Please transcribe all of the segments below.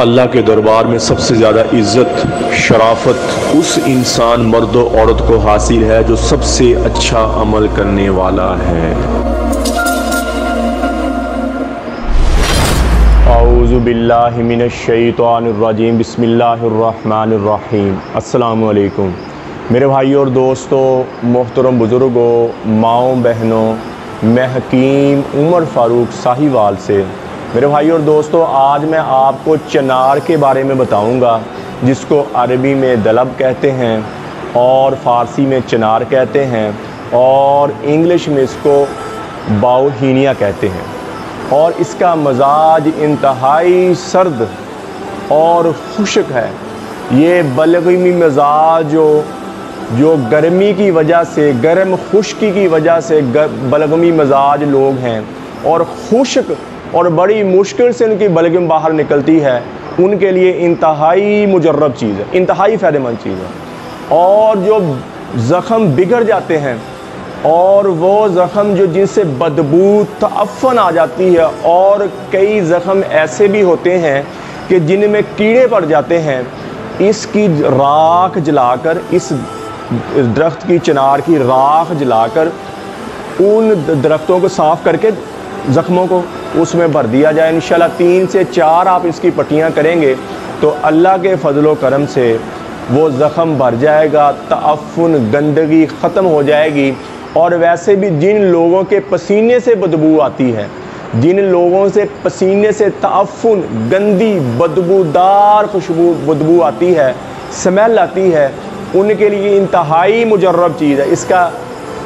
अल्लाह के दरबार में सबसे ज़्यादा इज़्ज़त शराफत उस इंसान मर्द और औरत को हासिल है जो सबसे अच्छा अमल करने वाला है। औज़ु बिल्लाहि मिनश शैतानिर रजीम, बिस्मिल्लाहिर रहमानिर रहीम। अस्सलामु अलैकुम मेरे भाइयों और दोस्तों, मोहतरम बुज़ुर्गों, माओ बहनों, मैं हकीम उमर फ़ारूक साहिवाल से। मेरे भाइयों और दोस्तों, आज मैं आपको चनार के बारे में बताऊंगा, जिसको अरबी में दलब कहते हैं और फ़ारसी में चनार कहते हैं और इंग्लिश में इसको बाउहीनिया कहते हैं। और इसका मजाज इंतहाई सर्द और खुश्क है। ये बलगमी मजाज जो गर्मी की वजह से, गर्म खुश्की की वजह से बलगमी मजाज लोग हैं और खुश्क और बड़ी मुश्किल से उनकी बलगम बाहर निकलती है, उनके लिए इंतहाई मुजर्रब चीज़ है, इंतहाई फ़ायदेमंद चीज़ है। और जो ज़ख़म बिगड़ जाते हैं और वो ज़ख़म जो जिनसे बदबू तअफ़्फ़न आ जाती है, और कई ज़ख़म ऐसे भी होते हैं कि जिनमें कीड़े पड़ जाते हैं, इसकी राख जलाकर, इस दरख्त की चनार की राख जलाकर उन दरख्तों को साफ़ करके ज़ख्मों को उसमें भर दिया जाए। इंशाल्लाह 3 से 4 आप इसकी पट्टियाँ करेंगे तो अल्लाह के फजलो करम से वो ज़ख़म भर जाएगा, तअफ़्फ़ुन गंदगी ख़त्म हो जाएगी। और वैसे भी जिन लोगों के पसीने से बदबू आती है, जिन लोगों से पसीने से तअफ़्फ़ुन गंदी बदबूदार खुशबू बदबू आती है, स्मेल आती है, उनके लिए इंतहाई मुजर्रब चीज़ है। इसका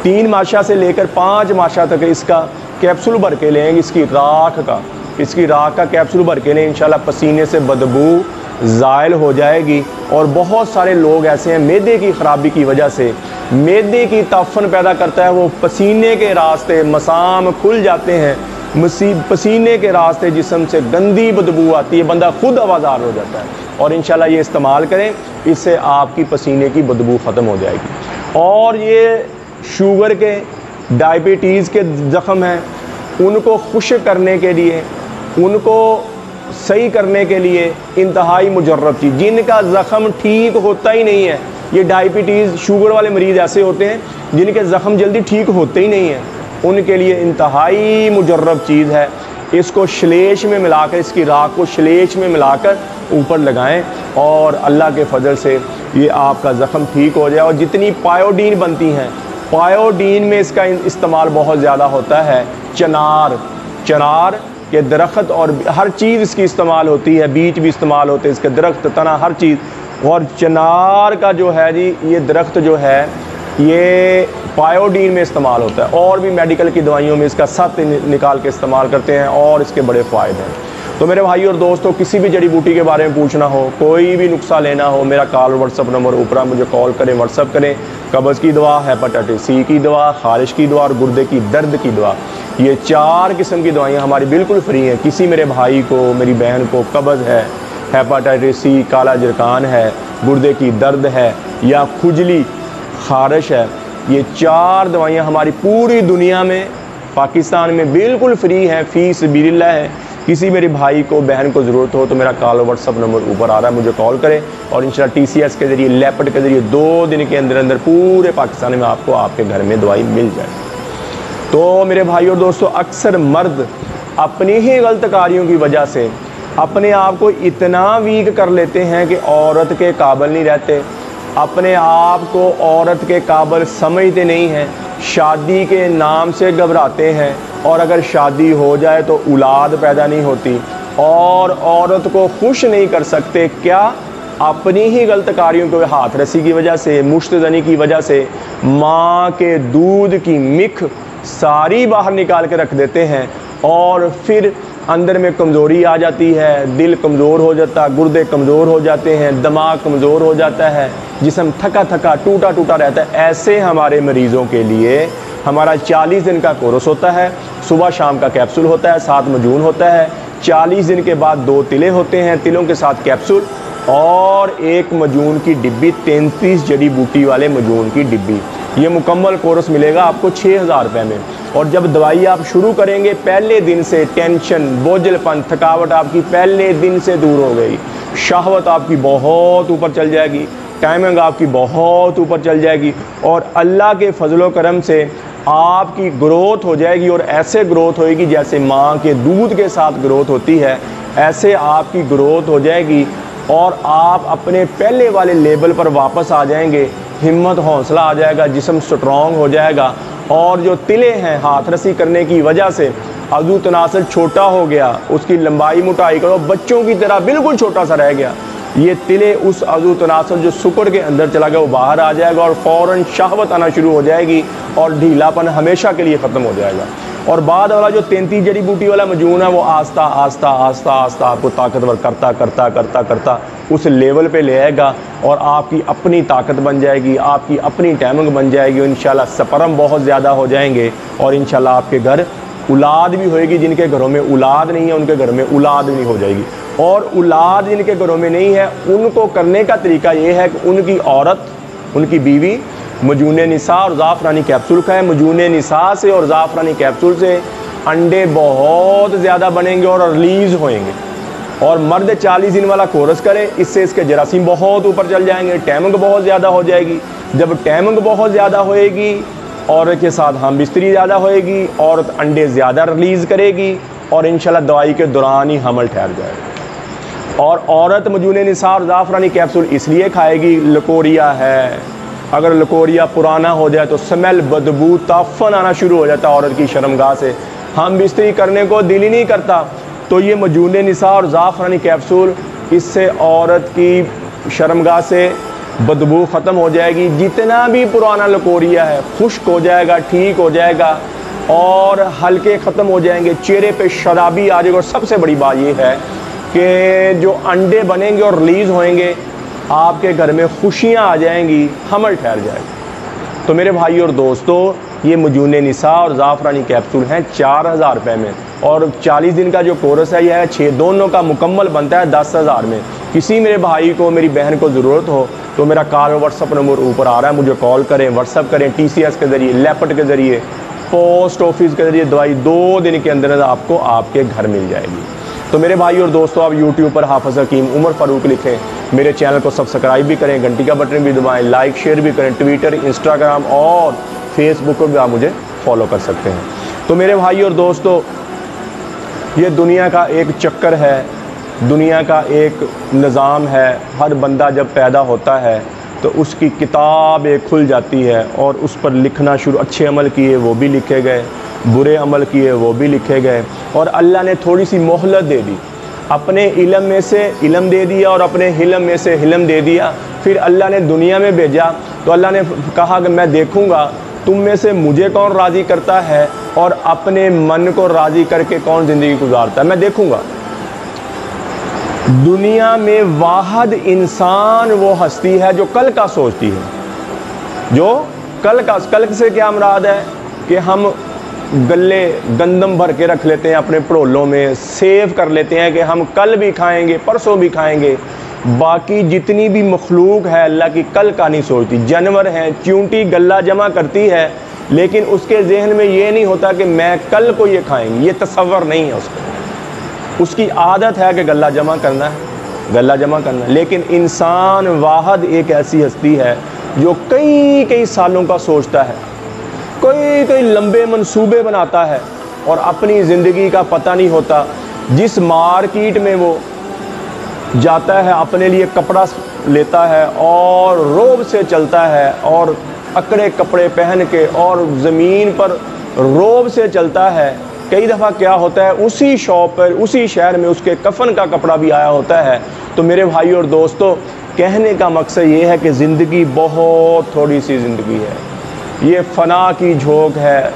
3 माशा से लेकर 5 माशा तक इसका कैप्सूल भर के लेंगे, इसकी राख का कैप्सूल भर के लें, इंशाल्लाह पसीने से बदबू ज़ायल हो जाएगी। और बहुत सारे लोग ऐसे हैं, मैदे की ख़राबी की वजह से मैदे की तअफ़्फ़ुन पैदा करता है, वो पसीने के रास्ते मसाम खुल जाते हैं, पसीने के रास्ते जिस्म से गंदी बदबू आती है, बंदा खुद आवाज़ार हो जाता है। और इंशाल्लाह ये इस्तेमाल करें, इससे आपकी पसीने की बदबू ख़त्म हो जाएगी। और ये शुगर के, डायबिटीज़ के ज़ख़म हैं, उनको खुश्क करने के लिए, उनको सही करने के लिए इंतहाई मुजर्रब चीज़। जिनका ज़ख़म ठीक होता ही नहीं है, ये डायबिटीज़ शुगर वाले मरीज़ ऐसे होते हैं जिनके ज़ख़म जल्दी ठीक होते ही नहीं हैं, उनके लिए इंतहाई मुजर्रब चीज़ है। इसको शलेश में मिलाकर, इसकी राख को शलेश में मिलाकर ऊपर लगाएं और अल्लाह के फजल से ये आपका ज़ख़म ठीक हो जाए। और जितनी पायोडीन बनती हैं, पायोडीन में इसका इस्तेमाल बहुत ज़्यादा होता है। चनार के दरख्त और हर चीज़ इसकी इस्तेमाल होती है, बीज भी इस्तेमाल होते हैं इसके, दरख्त, तना, हर चीज़। और चनार का जो है जी, ये दरख्त जो है ये पायोडीन में इस्तेमाल होता है, और भी मेडिकल की दवाइयों में इसका सत निकाल के इस्तेमाल करते हैं और इसके बड़े फ़ायदे हैं। तो मेरे भाई और दोस्तों, किसी भी जड़ी बूटी के बारे में पूछना हो, कोई भी नुस्खा लेना हो, मेरा कॉल व्हाट्सअप नंबर ऊपर, मुझे कॉल करें, व्हाट्सअप करें। कब्ज़ की दवा, हेपेटाइटिस सी की दवा, खारिश की दवा और गुर्दे की दर्द की दवा, ये 4 किस्म की दवाइयाँ हमारी बिल्कुल फ्री हैं। किसी मेरे भाई को, मेरी बहन को कब्ज़ है, हेपेटाइटिस सी, काला जरकान है, गुर्दे की दर्द है या खुजली, खारिश है, ये 4 दवाइयाँ हमारी पूरी दुनिया में, पाकिस्तान में बिल्कुल फ्री हैं, फ़ीस बिल्ला है। किसी मेरे भाई को, बहन को ज़रूरत हो तो मेरा कॉल व्हाट्सअप नंबर ऊपर आ रहा है, मुझे कॉल करें और इंशाल्लाह TCS के ज़रिए, लेपर्ड के ज़रिए 2 दिन के अंदर अंदर पूरे पाकिस्तान में आपको आपके घर में दवाई मिल जाए। तो मेरे भाई और दोस्तों, अक्सर मर्द अपनी ही गलत कार्यों की वजह से अपने आप को इतना वीक कर लेते हैं कि औरत के काबिल नहीं रहते, अपने आप को औरत के काबिल समझते नहीं हैं, शादी के नाम से घबराते हैं, और अगर शादी हो जाए तो औलाद पैदा नहीं होती, और औरत को खुश नहीं कर सकते। क्या? अपनी ही गलत कार्यों के, हाथ रस्सी की वजह से, मुश्तजनी की वजह से, माँ के दूध की मिख सारी बाहर निकाल के रख देते हैं, और फिर अंदर में कमज़ोरी आ जाती है, दिल कमज़ोर हो जाता है, गुर्दे कमज़ोर हो जाते हैं, दिमाग कमज़ोर हो जाता है, जिस्म थका थका टूटा टूटा रहता है। ऐसे हमारे मरीज़ों के लिए हमारा 40 दिन का कोर्स होता है। सुबह शाम का कैप्सूल होता है, 7 मजून होता है। 40 दिन के बाद 2 तिले होते हैं, तिलों के साथ कैप्सूल और 1 मजून की डिब्बी, 33 जड़ी बूटी वाले मजून की डिब्बी। ये मुकम्मल कोर्स मिलेगा आपको 6000 रुपये में। और जब दवाई आप शुरू करेंगे पहले दिन से टेंशन, बोझलपन, थकावट आपकी पहले दिन से दूर हो गई, शहवत आपकी बहुत ऊपर चल जाएगी, टाइमिंग आपकी बहुत ऊपर चल जाएगी और अल्लाह के फजलो करम से आपकी ग्रोथ हो जाएगी। और ऐसे ग्रोथ होएगी जैसे माँ के दूध के साथ ग्रोथ होती है, ऐसे आपकी ग्रोथ हो जाएगी और आप अपने पहले वाले लेवल पर वापस आ जाएंगे। हिम्मत हौसला आ जाएगा, जिस्म स्ट्रॉन्ग हो जाएगा और जो तिले हैं हाथ रसी करने की वजह से अज़ू तनासर छोटा हो गया, उसकी लंबाई मोटाई करो बच्चों की तरह बिल्कुल छोटा सा रह गया, ये तिले उस अज़ू तनासर जो शुक्र के अंदर चला गया वो बाहर आ जाएगा और फ़ौरन शहवत आना शुरू हो जाएगी और ढीलापन हमेशा के लिए ख़त्म हो जाएगा। और बाद वाला जो 33 जड़ी बूटी वाला मजून है वो आस्ता आस्ता आस्ता आस्ता आपको ताकतवर करता करता करता करता उस लेवल पे ले आएगा और आपकी अपनी ताकत बन जाएगी, आपकी अपनी टाइमिंग बन जाएगी। इंशाल्लाह स्पर्म बहुत ज़्यादा हो जाएंगे और इंशाल्लाह आपके घर औलाद भी होएगी। जिनके घरों में औलाद नहीं है उनके घर में औलाद भी हो जाएगी। और औलाद जिनके घरों में नहीं है उनको करने का तरीका ये है कि उनकी औरत, उनकी बीवी मजून निसा और ज़ाफ़रानी कैप्सूल खाएं। मजून निसा से और ज़ाफ़रानी कैप्सूल से अंडे बहुत ज़्यादा बनेंगे और रिलीज़ होएंगे। और मर्द 40 दिन वाला कोर्स करें, इससे इसके जरासीम बहुत ऊपर चल जाएंगे, टाइमिंग बहुत ज़्यादा हो जाएगी। जब टाइमिंग बहुत ज़्यादा होएगी औरत के साथ हम बिस्तरी ज़्यादा होएगी, औरत अंडे ज़्यादा रिलीज़ करेगी और इंशाल्लाह दवाई के दौरान ही हमल ठहर जाएगा। और औरत मजून निसा और ज़ाफ़रानी कैप्सूल इसलिए खाएगी, लकोरिया है, अगर लकोरिया पुराना हो जाए तो स्मेल, बदबू, ताफ़न आना शुरू हो जाता है औरत की शर्मगाह से, हम बिस्तरी करने को दिल ही नहीं करता, तो ये मजून निसा और ज़ाफ़रानी कैप्सूल इससे औरत की शर्मगाह से बदबू ख़त्म हो जाएगी। जितना भी पुराना लकोरिया है खुश्क हो जाएगा, ठीक हो जाएगा और हल्के ख़त्म हो जाएंगे, चेहरे पे शराबी आ जाएगी। और सबसे बड़ी बात ये है कि जो अंडे बनेंगे और रिलीज़ होएंगे आपके घर में खुशियाँ आ जाएंगी, हमल ठहर जाएगा। तो मेरे भाई और दोस्तों, ये मजून निसा और ज़ाफ़रानी कैप्सूल हैं 4000 रुपये में और 40 दिन का जो कोर्स है यह है 6, दोनों का मुकम्मल बनता है 10,000 में। किसी मेरे भाई को, मेरी बहन को ज़रूरत हो तो मेरा कॉल व्हाट्सअप नंबर ऊपर आ रहा है, मुझे कॉल करें, व्हाट्सअप करें, TCS के ज़रिए, लेपट के ज़रिए, पोस्ट ऑफिस के ज़रिए दवाई 2 दिन के अंदर आपको आपके घर मिल जाएगी। तो मेरे भाई और दोस्तों, आप यूट्यूब पर हाफ़िज़ हकीम उमर फ़ारूक लिखें, मेरे चैनल को सब्सक्राइब भी करें, घंटी का बटन भी दबाएं, लाइक शेयर भी करें, ट्विटर, इंस्टाग्राम और फेसबुक पर भी आप मुझे फॉलो कर सकते हैं। तो मेरे भाई और दोस्तों, ये दुनिया का एक चक्कर है, दुनिया का एक निज़ाम है। हर बंदा जब पैदा होता है तो उसकी किताब एक खुल जाती है और उस पर लिखना शुरू, अच्छे अमल किए वो भी लिखे गए, बुरे अमल किए वो भी लिखे गए। और अल्लाह ने थोड़ी सी मोहलत दे दी, अपने इल्म में से इल्म दे दिया और अपने हिलम में से हिलम दे दिया। फिर अल्लाह ने दुनिया में भेजा तो अल्लाह ने कहा कि मैं देखूँगा तुम में से मुझे कौन राज़ी करता है और अपने मन को राज़ी करके कौन ज़िंदगी गुजारता है, मैं देखूँगा। दुनिया में वाहिद इंसान वो हस्ती है जो कल का सोचती है, जो कल से क्या मुराद है कि हम गले गंदम भर के रख लेते हैं अपने पड़ोलों में, सेव कर लेते हैं कि हम कल भी खाएंगे, परसों भी खाएंगे। बाकी जितनी भी मखलूक है अल्लाह की कल का नहीं सोचती। जानवर हैं, चूंटी गल्ला जमा करती है लेकिन उसके जहन में ये नहीं होता कि मैं कल को ये खाएंगे, ये तसव्वुर नहीं है उसको। उसकी आदत है कि गल्ला जमा करना है, गल्ला जमा करना है। लेकिन इंसान वाहिद एक ऐसी हस्ती है जो कई कई सालों का सोचता है, कई कई लंबे मंसूबे बनाता है और अपनी ज़िंदगी का पता नहीं होता। जिस मार्केट में वो जाता है अपने लिए कपड़ा लेता है और रोब से चलता है और अकड़े कपड़े पहन के और ज़मीन पर रोब से चलता है। कई दफ़ा क्या होता है उसी शॉप पर, उसी शहर में उसके कफन का कपड़ा भी आया होता है। तो मेरे भाई और दोस्तों, कहने का मकसद ये है कि ज़िंदगी बहुत थोड़ी सी ज़िंदगी है, ये फ़ना की झोंक है,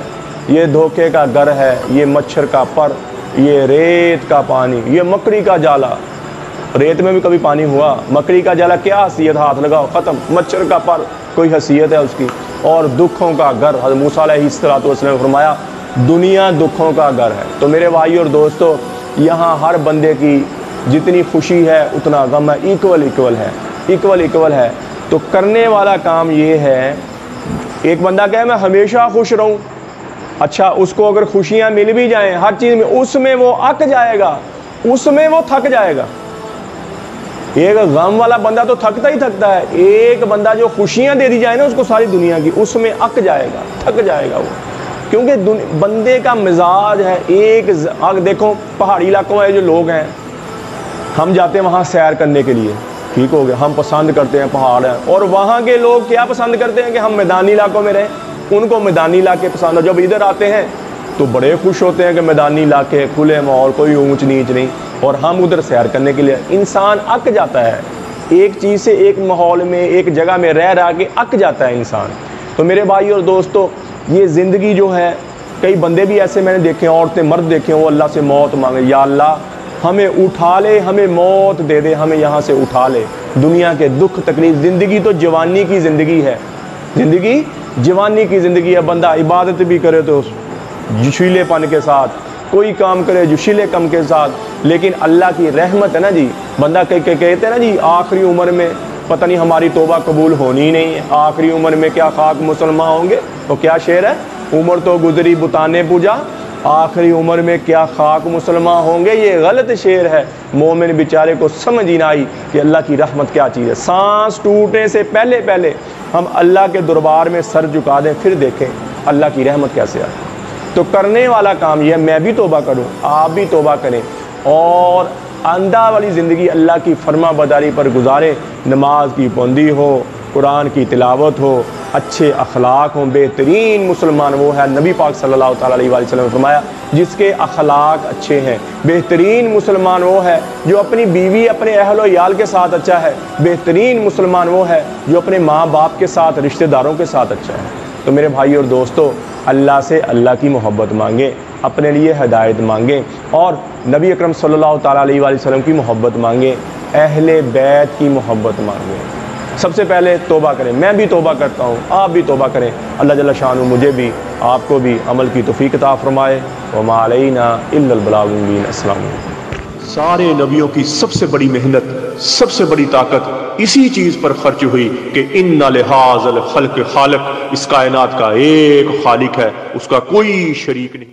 ये धोखे का घर है, ये मच्छर का पर, ये रेत का पानी, ये मकड़ी का जाला। रेत में भी कभी पानी हुआ? मकड़ी का जाला क्या हसीयत, हाथ लगाओ ख़त्म। मच्छर का पर कोई हसीयत है उसकी। और दुखों का घर, हज़रत मूसा अलैहिस्सलाम ने फरमाया दुनिया दुखों का घर है। तो मेरे भाई और दोस्तों, यहाँ हर बंदे की जितनी खुशी है उतना गम है, इक्वल है, इक्वल है। तो करने वाला काम ये है, एक बंदा कहे मैं हमेशा खुश रहूँ, अच्छा, उसको अगर खुशियाँ मिल भी जाएं हर चीज़ में, उसमें वो अक जाएगा, उसमें वो थक जाएगा। एक गम वाला बंदा तो थकता ही थकता है, एक बंदा जो खुशियाँ दे दी जाए ना उसको सारी दुनिया की, उसमें अक जाएगा, थक जाएगा वो। क्योंकि बंदे का मिजाज है एक। देखो पहाड़ी इलाकों में जो लोग हैं, हम जाते हैं वहाँ सैर करने के लिए, ठीक हो गया, हम पसंद करते हैं पहाड़ हैं, और वहाँ के लोग क्या पसंद करते हैं कि हम मैदानी इलाकों में रहें, उनको मैदानी इलाके पसंद है। जब इधर आते हैं तो बड़े खुश होते हैं कि मैदानी इलाके, खुले माहौल, कोई ऊंच नीच नहीं, और हम उधर सैर करने के लिए। इंसान अक जाता है एक चीज़ से, एक माहौल में, एक जगह में रह रहा के अक जाता है इंसान। तो मेरे भाई और दोस्तों, ये ज़िंदगी जो है, कई बंदे भी ऐसे मैंने देखे, औरतें मर्द देखे, वो अल्लाह से मौत मांगे, या अल्लाह हमें उठा ले, हमें मौत दे दे, हमें यहाँ से उठा ले, दुनिया के दुख तकलीफ। ज़िंदगी तो जवानी की ज़िंदगी है, ज़िंदगी जवानी की ज़िंदगी है। बंदा इबादत भी करे तो जोशीलेपन के साथ, कोई काम करे जोशीलेपन के साथ, लेकिन अल्लाह की रहमत है ना जी। बंदा कहते हैं ना जी, आखिरी उम्र में पता नहीं हमारी तौबा कबूल होनी ही नहीं है, आखिरी उम्र में क्या खाक मुसलमान होंगे। तो क्या शेर है, उम्र तो गुजरी बुताने पूजा, आखिरी उम्र में क्या खाक मुसलमान होंगे। ये गलत शेर है। मोमिन बेचारे को समझ ही ना आई कि अल्लाह की रहमत क्या चीज़ है। सांस टूटने से पहले पहले हम अल्लाह के दरबार में सर झुका दें, फिर देखें अल्लाह की रहमत कैसे आए। तो करने वाला काम यह है, मैं भी तौबा करूं, आप भी तौबा करें, और अंधा वाली ज़िंदगी अल्लाह की फर्मा बरदारी पर गुजारें। नमाज की पाबंदी हो, कुरान की तिलावत हो, अच्छे अखलाक हों। बेहतरीन मुसलमान वो है, नबी पाक सल्लल्लाहु अलैहि वसल्लम ने फरमाया, जिसके अखलाक अच्छे हैं। बेहतरीन मुसलमान वो है जो अपनी बीवी, अपने अहल व याल के साथ अच्छा है। बेहतरीन मुसलमान वो है जो अपने माँ बाप के साथ, रिश्तेदारों के साथ अच्छा है। तो मेरे भाई और दोस्तों, अल्लाह से अल्लाह की मोहब्बत मांगें, अपने लिए हिदायत मांगें, और नबी अकरम सल्लल्लाहु अलैहि वसल्लम की मोहब्बत मांगें, अहले बैत की मोहब्बत मांगें। सबसे पहले तौबा करें। मैं भी तौबा करता हूँ, आप भी तौबा करें। अल्लाह जल्ल शानु मुझे भी, आपको भी अमल की तौफीक अता फरमाए। व मा अलैना इल्लल बलागुल मुबीन। अस्सलाम वालेकुम। सारे नबियों की सबसे बड़ी मेहनत, सबसे बड़ी ताकत इसी चीज़ पर खर्च हुई कि इन्ना लिहाज़ल खल्क़ खालिक, इस कायनात का एक खालिक है, उसका कोई शरीक नहीं।